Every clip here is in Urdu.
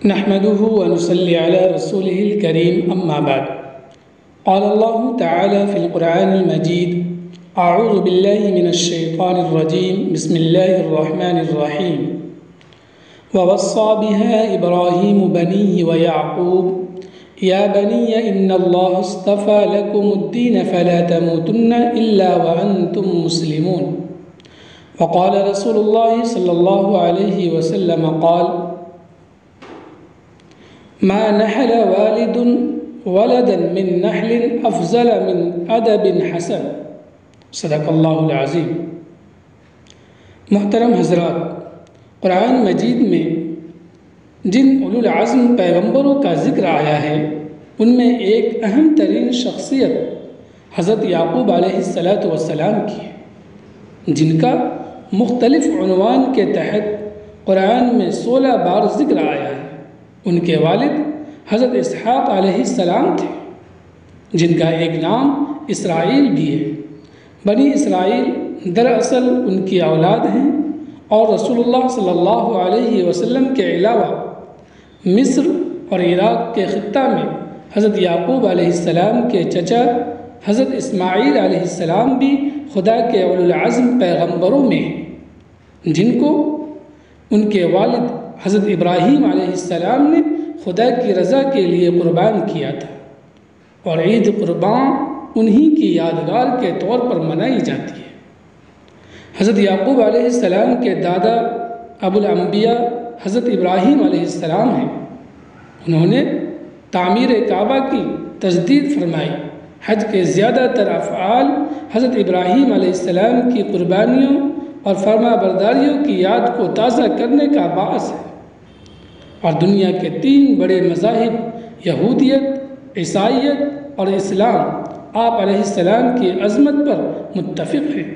نحمده ونصلي على رسوله الكريم أما بعد. قال الله تعالى في القرآن المجيد: أعوذ بالله من الشيطان الرجيم. بسم الله الرحمن الرحيم. ووصى بها إبراهيم بنيه ويعقوب يا بني إن الله اصطفى لكم الدين فلا تموتن إلا وأنتم مسلمون. وقال رسول الله صلى الله عليه وسلم قال: ما نحل والد ولدا من نحل افضل من ادب حسن. صدق اللہ العظیم. محترم حضرات، قرآن مجید میں جن اولو العزم پیغمبروں کا ذکر آیا ہے ان میں ایک اہم ترین شخصیت حضرت یعقوب علیہ السلام کی ہے، جن کا مختلف عنوان کے تحت قرآن میں 16 بار ذکر آیا ہے. ان کے والد حضرت اسحاق علیہ السلام تھے، جن کا ایک نام اسرائیل بھی ہے. بنی اسرائیل دراصل ان کی اولاد ہیں اور رسول اللہ صلی اللہ علیہ وسلم کے علاوہ مصر اور عراق کے خطہ میں حضرت یعقوب علیہ السلام کے چچا حضرت اسماعیل علیہ السلام بھی خدا کے اولو العزم پیغمبروں میں ہیں، جن کو ان کے والد حضرت ابراہیم علیہ السلام نے خدا کی رضا کے لیے قربان کیا تھا، اور عید قربان انہی کی یادگار کے طور پر منائی جاتی ہے. حضرت یعقوب علیہ السلام کے دادا ابو الانبیاء حضرت ابراہیم علیہ السلام ہیں. انہوں نے تعمیر کعبہ کی تجدید فرمائی. حج کے زیادہ تر افعال حضرت ابراہیم علیہ السلام کی قربانیوں اور فرما برداریوں کی یاد کو تازہ کرنے کا باعث ہے. اور دنیا کے 3 بڑے مذاہب یہودیت، عیسائیت اور اسلام آپ علیہ السلام کی عظمت پر متفق ہیں.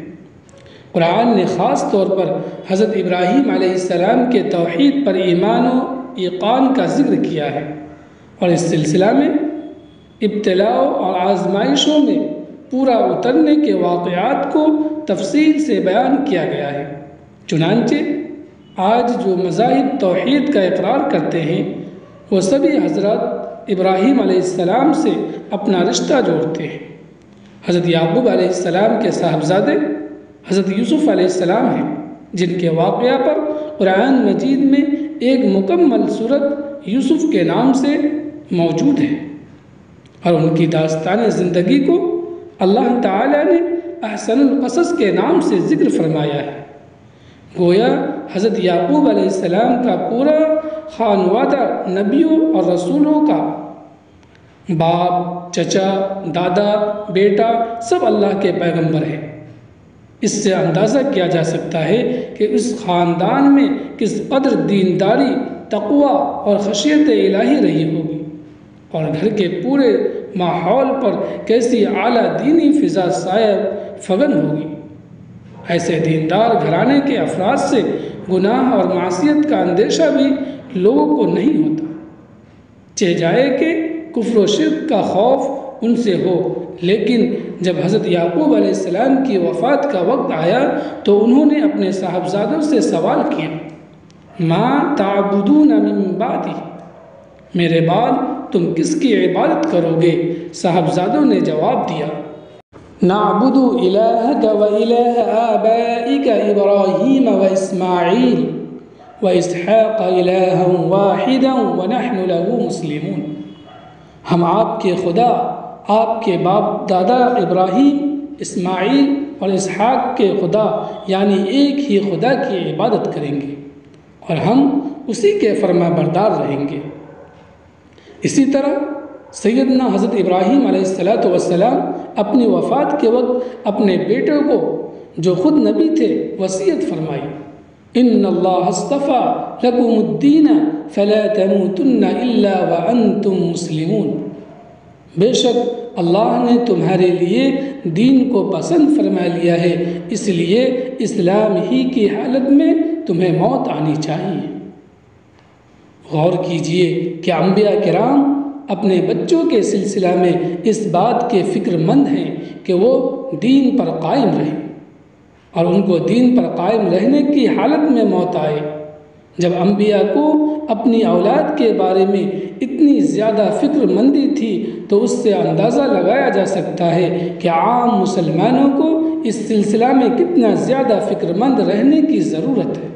قرآن نے خاص طور پر حضرت ابراہیم علیہ السلام کے توحید پر ایمان و ایقان کا ذکر کیا ہے، اور اس سلسلہ میں ابتلاء اور آزمائشوں میں پورا اترنے کے واقعات کو تفصیل سے بیان کیا گیا ہے. چنانچہ آج جو مذاہب توحید کا اقرار کرتے ہیں وہ سبھی حضرت ابراہیم علیہ السلام سے اپنا رشتہ جوڑتے ہیں. حضرت یعقوب علیہ السلام کے صاحبزادے حضرت یوسف علیہ السلام ہیں، جن کے واقعہ پر قرآن مجید میں ایک مکمل سورت یوسف کے نام سے موجود ہے، اور ان کی داستان زندگی کو اللہ تعالیٰ نے احسن القصص کے نام سے ذکر فرمایا ہے. گویا حضرت یعقوب علیہ السلام کا پورا خانوادہ نبیوں اور رسولوں کا باپ، چچا، دادا، بیٹا سب اللہ کے پیغمبر ہیں. اس سے اندازہ کیا جا سکتا ہے کہ اس خاندان میں کس قدر دینداری، تقوی اور خشیت الہی رہی ہوگی، اور گھر کے پورے ماحول پر کیسی اعلیٰ دینی فضا سایہ فگن ہوگی. ایسے دیندار گھرانے کے افراد سے گناہ اور معصیت کا اندیشہ بھی لوگوں کو نہیں ہوتا، چہ جائے کہ کفر و شرک کا خوف ان سے ہو. لیکن جب حضرت یعقوب علیہ السلام کی وفات کا وقت آیا تو انہوں نے اپنے صاحبزادوں سے سوال کیا: ما تعبدون من بعدی، میرے بعد تم کس کی عبادت کرو گے؟ صاحبزادوں نے جواب دیا: نعبد الہک و الہ آبائک ابراہیم و اسماعیل و اسحاق الہا واحدا ونحن له مسلمون. ہم آپ کے خدا، آپ کے باپ دادا ابراہیم، اسماعیل اور اسحاق کے خدا یعنی ایک ہی خدا کی عبادت کریں گے، اور ہم اسی کے فرما بردار رہیں گے. اسی طرح سیدنا حضرت ابراہیم علیہ السلام اپنی وفات کے وقت اپنے بیٹے کو، جو خود نبی تھے، وصیت فرمائی: ان اللہ اصطفى لکم الدین فلا تموتن الا وانتم مسلمون. بے شک اللہ نے تمہارے لیے دین کو پسند فرما لیا ہے، اس لیے اسلام ہی کی حالت میں تمہیں موت آنی چاہیے. غور کیجئے کہ انبیاء کرام اپنے بچوں کے سلسلہ میں اس بات کے فکر مند ہیں کہ وہ دین پر قائم رہیں، اور ان کو دین پر قائم رہنے کی حالت میں موت آئے. جب انبیاء کو اپنی اولاد کے بارے میں اتنی زیادہ فکر مندی تھی تو اس سے اندازہ لگایا جا سکتا ہے کہ عام مسلمانوں کو اس سلسلہ میں کتنا زیادہ فکر مند رہنے کی ضرورت ہے۔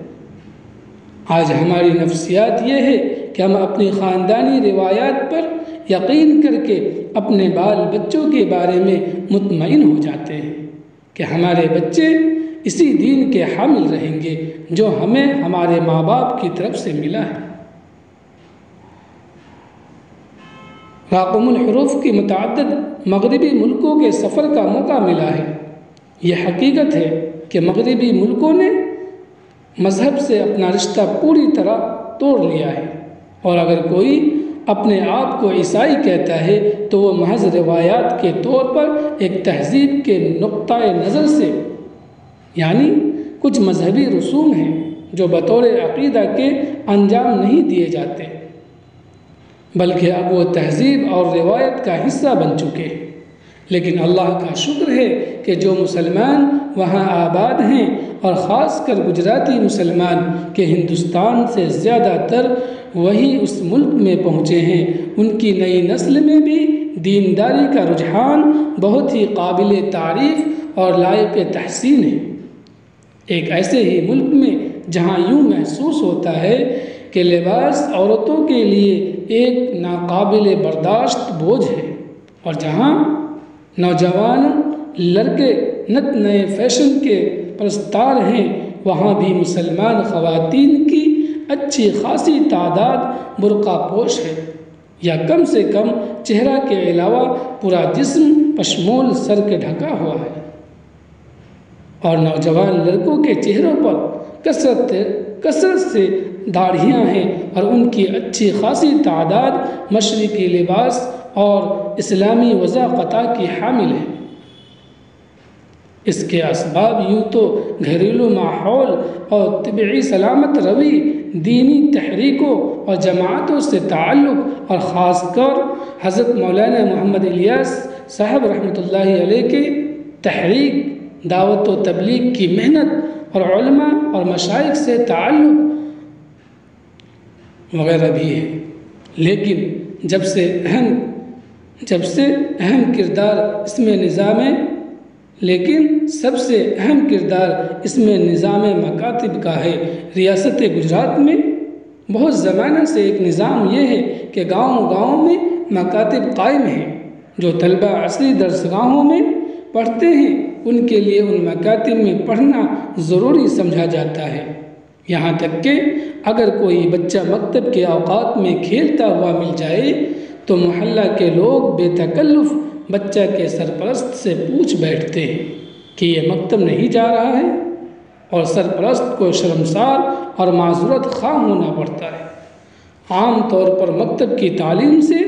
آج ہماری نفسیات یہ ہے کہ ہم اپنی خاندانی روایات پر یقین کر کے اپنے بال بچوں کے بارے میں مطمئن ہو جاتے ہیں کہ ہمارے بچے اسی دین کے حامل رہیں گے جو ہمیں ہمارے ماں باپ کی طرف سے ملا ہے۔ راقم الحروف کی متعدد مغربی ملکوں کے سفر کا موقع ملا ہے۔ یہ حقیقت ہے کہ مغربی ملکوں نے مذہب سے اپنا رشتہ پوری طرح توڑ لیا ہے، اور اگر کوئی اپنے آپ کو عیسائی کہتا ہے تو وہ محض روایات کے طور پر ایک تہذیب کے نقطۂ نظر سے، یعنی کچھ مذہبی رسوم ہیں جو بطور عقیدہ کے انجام نہیں دیے جاتے، بلکہ اب وہ تہذیب اور روایت کا حصہ بن چکے ہیں۔ لیکن اللہ کا شکر ہے کہ جو مسلمان وہاں آباد ہیں، اور خاص کر گجراتی مسلمان کہ ہندوستان سے زیادہ تر وہی اس ملک میں پہنچے ہیں، ان کی نئی نسل میں بھی دینداری کا رجحان بہت ہی قابل تعریف اور لائق تحسین ہے۔ ایک ایسے ہی ملک میں جہاں یوں محسوس ہوتا ہے کہ لباس عورتوں کے لیے ایک ناقابل برداشت بوجھ ہے، اور جہاں نوجوان لڑکے نت نئے فیشن کے پرستار ہیں، وہاں بھی مسلمان خواتین کی اچھی خاصی تعداد برقع پوش ہے، یا کم سے کم چہرہ کے علاوہ پورا جسم بشمول سر کے ڈھکا ہوا ہے، اور نوجوان لڑکوں کے چہروں پر کثرت سے داڑھیاں ہیں، اور ان کی اچھی خاصی تعداد مشرقی لباس اور اسلامی وضاقطہ کی حامل ہے۔ اس کے اسباب یوں تو گھریلو ماحول اور طبعی سلامت روی، دینی تحریکوں اور جماعتوں سے تعلق، اور خاص کر حضرت مولانا محمد الیاس صاحب رحمۃ اللہ علیہ کے تحریک، دعوت و تبلیغ کی محنت، اور علماء اور مشائخ سے تعلق وغیرہ بھی ہے۔ لیکن سب سے اہم کردار اس میں نظام مکاتب کا ہے۔ ریاست گجرات میں بہت زمانہ سے ایک نظام یہ ہے کہ گاؤں گاؤں میں مکاتب قائم ہیں، جو طلبہ اصلی درسگاہوں میں پڑھتے ہیں ان کے لیے ان مکاتب میں پڑھنا ضروری سمجھا جاتا ہے، یہاں تک کہ اگر کوئی بچہ مکتب کے اوقات میں کھیلتا ہوا مل جائے تو محلہ کے لوگ بے تکلف بچہ کے سرپرست سے پوچھ بیٹھتے ہیں کہ یہ مکتب نہیں جا رہا ہے، اور سرپرست کو شرمسار اور معذرت خواہ ہونا پڑتا ہے۔ عام طور پر مکتب کی تعلیم سے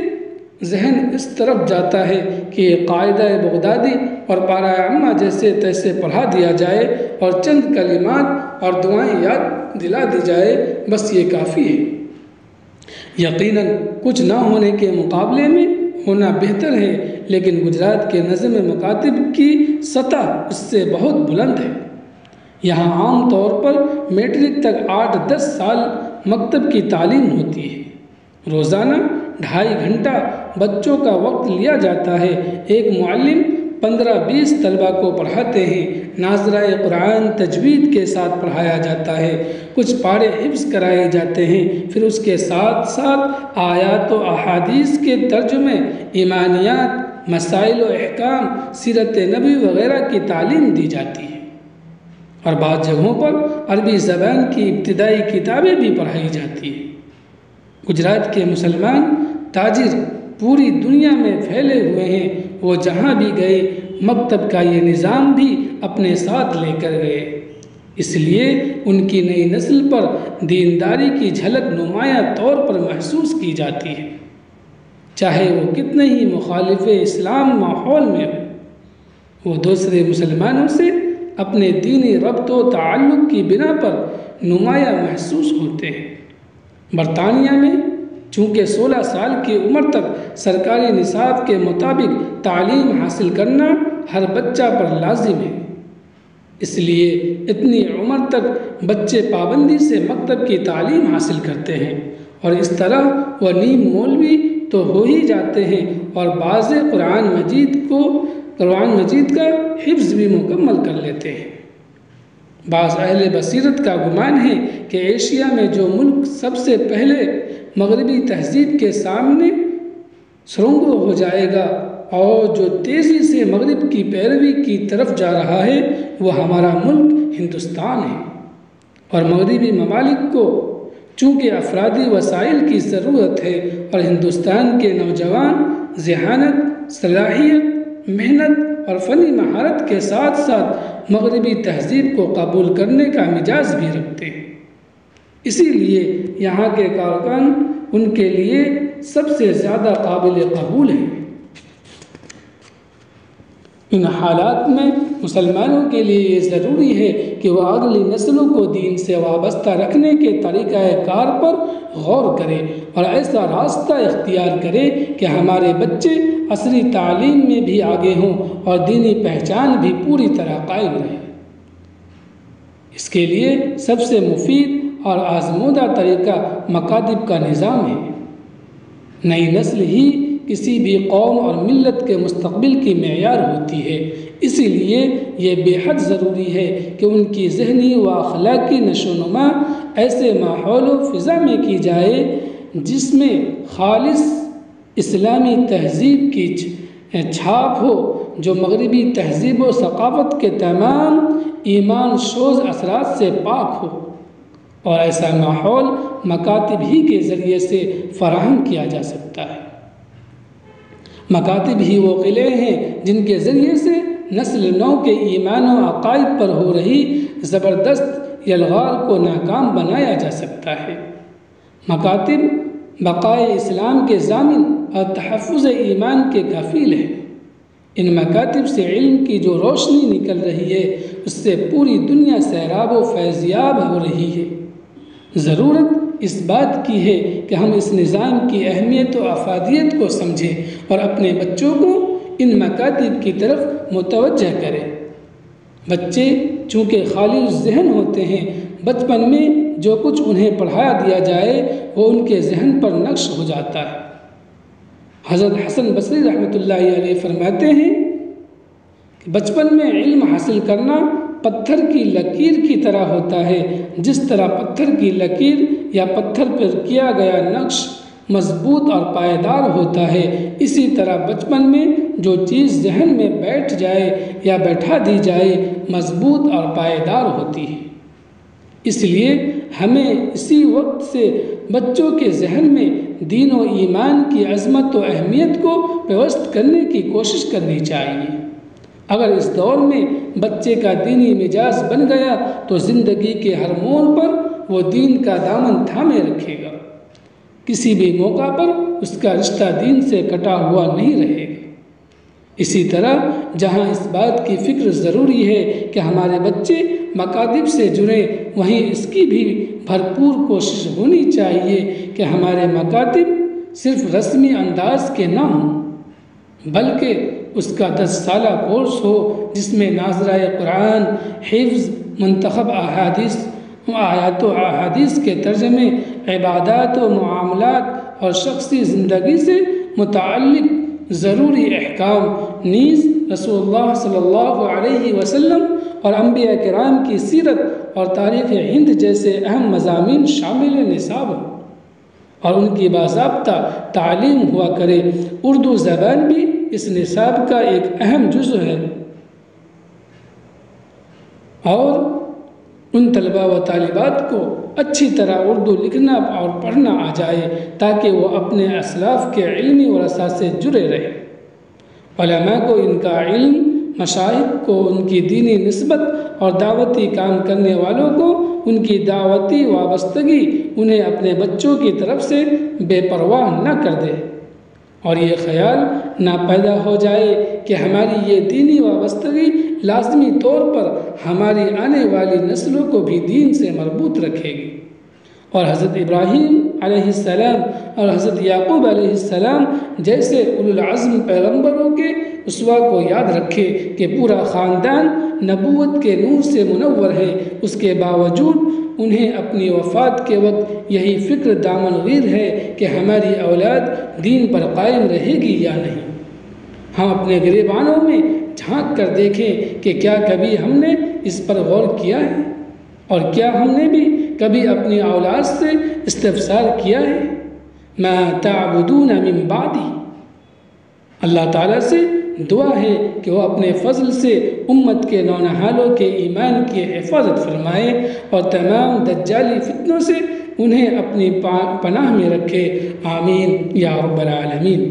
ذہن اس طرف جاتا ہے کہ یہ قاعدہ بغدادی اور پارہ عامہ جیسے تیسے پڑھا دیا جائے اور چند کلمات اور دعائیں یاد دلا دی جائے، بس یہ کافی ہے۔ یقیناً کچھ نہ ہونے کے مقابلے میں ہونا بہتر ہے، لیکن گجرات کے نظم مکاتب کی سطح اس سے بہت بلند ہے۔ یہاں عام طور پر میٹرک تک 8-10 سال مکتب کی تعلیم ہوتی ہے۔ روزانہ 2.5 گھنٹہ بچوں کا وقت لیا جاتا ہے۔ ایک معلم 15-20 طلبہ کو پڑھاتے ہیں۔ ناظرہ قرآن تجوید کے ساتھ پڑھایا جاتا ہے، کچھ پارے حفظ کرائے جاتے ہیں، پھر اس کے ساتھ ساتھ آیات و احادیث کے ترجمے، ایمانیات، مسائل و احکام، سیرت نبی وغیرہ کی تعلیم دی جاتی ہے، اور بعض جگہوں پر عربی زبان کی ابتدائی کتابیں بھی پڑھائی جاتی ہیں۔ گجرات کے مسلمان تاجر پوری دنیا میں پھیلے ہوئے ہیں، وہ جہاں بھی گئے مکتب کا یہ نظام بھی اپنے ساتھ لے کر گئے، اس لیے ان کی نئی نسل پر دینداری کی جھلک نمایاں طور پر محسوس کی جاتی ہے، چاہے وہ کتنے ہی مخالف اسلام ماحول میں ہو۔ وہ دوسرے مسلمانوں سے اپنے دینی ربط و تعلق کی بنا پر نمایاں محسوس ہوتے ہیں۔ برطانیہ میں چونکہ 16 سال کی عمر تک سرکاری نصاب کے مطابق تعلیم حاصل کرنا ہر بچہ پر لازم ہے، اس لیے اتنی عمر تک بچے پابندی سے مکتب کی تعلیم حاصل کرتے ہیں اور اس طرح وہ نیم مولوی تو ہو ہی جاتے ہیں اور بعض قرآن مجید کا حفظ بھی مکمل کر لیتے ہیں۔ بعض اہل بصیرت کا گمان ہے کہ ایشیا میں جو ملک سب سے پہلے مغربی تہذیب کے سامنے سرنگو ہو جائے گا اور جو تیزی سے مغرب کی پیروی کی طرف جا رہا ہے وہ ہمارا ملک ہندوستان ہے، اور مغربی ممالک کو چونکہ افرادی وسائل کی ضرورت ہے اور ہندوستان کے نوجوان ذہانت، صلاحیت، محنت اور فنی مہارت کے ساتھ ساتھ مغربی تہذیب کو قبول کرنے کا مزاج بھی رکھتے ہیں، اسی لیے یہاں کے کارکن ان کے لیے سب سے زیادہ قابل قبول ہیں۔ ان حالات میں مسلمانوں کے لیے یہ ضروری ہے کہ وہ اگلی نسلوں کو دین سے وابستہ رکھنے کے طریقہ کار پر غور کرے اور ایسا راستہ اختیار کرے کہ ہمارے بچے عصری تعلیم میں بھی آگے ہوں اور دینی پہچان بھی پوری طرح قائم رہے۔ اس کے لیے سب سے مفید اور آزمودہ طریقہ مکاتب کا نظام ہے۔ نئی نسل ہی کسی بھی قوم اور ملت کے مستقبل کی معیار ہوتی ہے، اسی لیے یہ بے حد ضروری ہے کہ ان کی ذہنی و اخلاقی نشوونما ایسے ماحول و فضا میں کی جائے جس میں خالص اسلامی تہذیب کی چھاپ ہو، جو مغربی تہذیب و ثقافت کے تمام ایمان شوز اثرات سے پاک ہو، اور ایسا ماحول مکاتب ہی کے ذریعے سے فراہم کیا جا سکتا ہے۔ مکاتب ہی وہ قلعے ہیں جن کے ذریعے سے نسل نو کے ایمان و عقائد پر ہو رہی زبردست یلغار کو ناکام بنایا جا سکتا ہے۔ مکاتب بقائے اسلام کے ضامن اور تحفظ ایمان کے کفیل ہیں۔ ان مکاتب سے علم کی جو روشنی نکل رہی ہے اس سے پوری دنیا سیراب و فیضیاب ہو رہی ہے۔ ضرورت اس بات کی ہے کہ ہم اس نظام کی اہمیت و افادیت کو سمجھیں اور اپنے بچوں کو ان مکاتب کی طرف متوجہ کریں۔ بچے چونکہ خالی ذہن ہوتے ہیں، بچپن میں جو کچھ انہیں پڑھا دیا جائے وہ ان کے ذہن پر نقش ہو جاتا ہے۔ حضرت حسن بصری رحمۃ اللہ علیہ فرماتے ہیں کہ بچپن میں علم حاصل کرنا پتھر کی لکیر کی طرح ہوتا ہے، جس طرح پتھر کی لکیر یا پتھر پر کیا گیا نقش مضبوط اور پائیدار ہوتا ہے، اسی طرح بچپن میں جو چیز ذہن میں بیٹھ جائے یا بیٹھا دی جائے مضبوط اور پائیدار ہوتی ہے۔ اس لیے ہمیں اسی وقت سے بچوں کے ذہن میں دین و ایمان کی عظمت و اہمیت کو پیوست کرنے کی کوشش کرنی چاہیے۔ اگر اس دور میں بچے کا دینی مزاج بن گیا تو زندگی کے ہر موڑ پر وہ دین کا دامن تھامے رکھے گا، کسی بھی موقع پر اس کا رشتہ دین سے کٹا ہوا نہیں رہے گا۔ اسی طرح جہاں اس بات کی فکر ضروری ہے کہ ہمارے بچے مکاتب سے جڑیں، وہیں اس کی بھی بھرپور کوشش ہونی چاہیے کہ ہمارے مکاتب صرف رسمی انداز کے نہ ہوں بلکہ اس کا 10 سالہ کورس ہو جس میں ناظرہ قرآن، حفظ، منتخب احادیث آیات و احادیث کے ترجمے، عبادات و معاملات اور شخصی زندگی سے متعلق ضروری احکام، نیز رسول اللہ صلی اللہ علیہ وسلم اور انبیاء کرام کی سیرت اور تاریخ ہند جیسے اہم مضامین شامل نصاب ہوں اور ان کی باضابطہ تعلیم ہوا کرے۔ اردو زبان بھی اس نصاب کا ایک اہم جزو ہے اور ان طلباء و طالبات کو اچھی طرح اردو لکھنا اور پڑھنا آ جائے تاکہ وہ اپنے اسلاف کے علمی ورثہ سے جڑے رہیں۔ علماء کو ان کا علم، مشائخ کو ان کی دینی نسبت اور دعوتی کام کرنے والوں کو ان کی دعوتی وابستگی انہیں اپنے بچوں کی طرف سے بے پرواہ نہ کر دے اور یہ خیال نہ پیدا ہو جائے کہ ہماری یہ دینی وابستگی لازمی طور پر ہماری آنے والی نسلوں کو بھی دین سے مربوط رکھے گی اور حضرت ابراہیم علیہ السلام اور حضرت یعقوب علیہ السلام جیسے اولو العزم پیغمبروں کے اسوہ کو یاد رکھے کہ پورا خاندان نبوت کے نور سے منور ہے، اس کے باوجود انہیں اپنی وفات کے وقت یہی فکر دامن گیر ہے کہ ہماری اولاد دین پر قائم رہے گی یا نہیں۔ ہم اپنے گریبانوں میں جھانک کر دیکھیں کہ کیا کبھی ہم نے اس پر غور کیا ہے، اور کیا ہم نے بھی کبھی اپنی اولاد سے استفسار کیا ہے؟ ما تعبدون من بعدی۔ اللہ تعالیٰ سے دعا ہے کہ وہ اپنے فضل سے امت کے نونہالوں کے ایمان کی حفاظت فرمائے اور تمام دجالی فتنوں سے انہیں اپنی پناہ میں رکھے، آمین یا رب العالمین۔